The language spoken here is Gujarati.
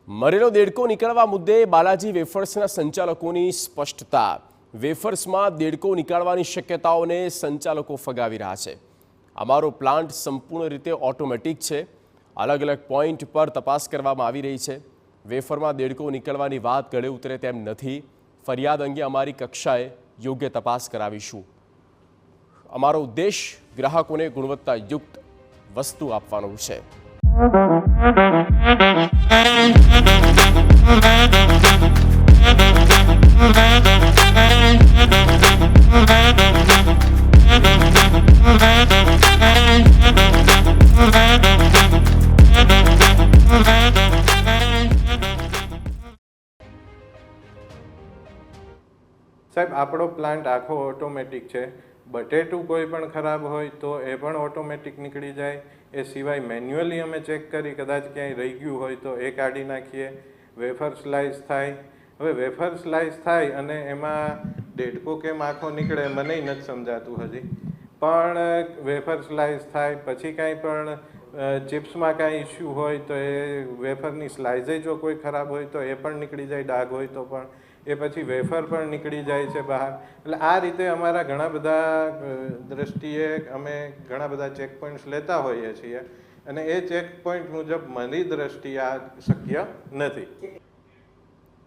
મરેલો દેડકો નીકળવા મુદ્દે બાલાજી વેફર્સના સંચાલકોની સ્પષ્ટતા। વેફર્સમાં દેડકો નીકળવાની શક્યતાઓને સંચાલકો ફગાવી રહ્યા છે। અમારો પ્લાન્ટ સંપૂર્ણ રીતે ઓટોમેટિક છે। અલગ અલગ પોઈન્ટ પર તપાસ કરવામાં આવી રહી છે। વેફરમાં દેડકો નીકળવાની વાત ગળે ઉતરે તેમ નથી। ફરિયાદ અંગે અમારી કક્ષાએ યોગ્ય તપાસ કરાવીશું। અમારો ઉદ્દેશ ગ્રાહકોને ગુણવત્તાયુક્ત વસ્તુ આપવાનો છે। સાહેબ, આપણો પ્લાન્ટ આખો ઓટોમેટિક છે। બટેટું કોઈ પણ ખરાબ હોય તો એ પણ ઓટોમેટિક નીકળી જાય। એ સિવાય મેન્યુઅલી અમે ચેક કરી, કદાચ ક્યાંય રહી ગયું હોય તો એ કાઢી નાખીએ। વેફર સ્લાઇસ થાય, હવે વેફર સ્લાઇસ થાય અને એમાં દેડકો કેમ આખો નીકળે મને નથી સમજાતું હજી। પણ વેફર સ્લાઇસ થાય પછી કાંઈ પણ ચિપ્સમાં કાંઈ ઇસ્યુ હોય તો એ વેફરની સ્લાઇઝે જો કોઈ ખરાબ હોય તો એ પણ નીકળી જાય, ડાઘ હોય તો પણ એ પછી વેફર પણ નીકળી જાય છે બહાર। એટલે આ રીતે અમારા ઘણા બધા દ્રષ્ટિએ અમે ઘણા બધા ચેક પોઈન્ટ્સ લેતા હોઈએ છીએ અને એ ચેક પોઈન્ટ મુજબ મારી દ્રષ્ટિએ આ શક્ય નથી।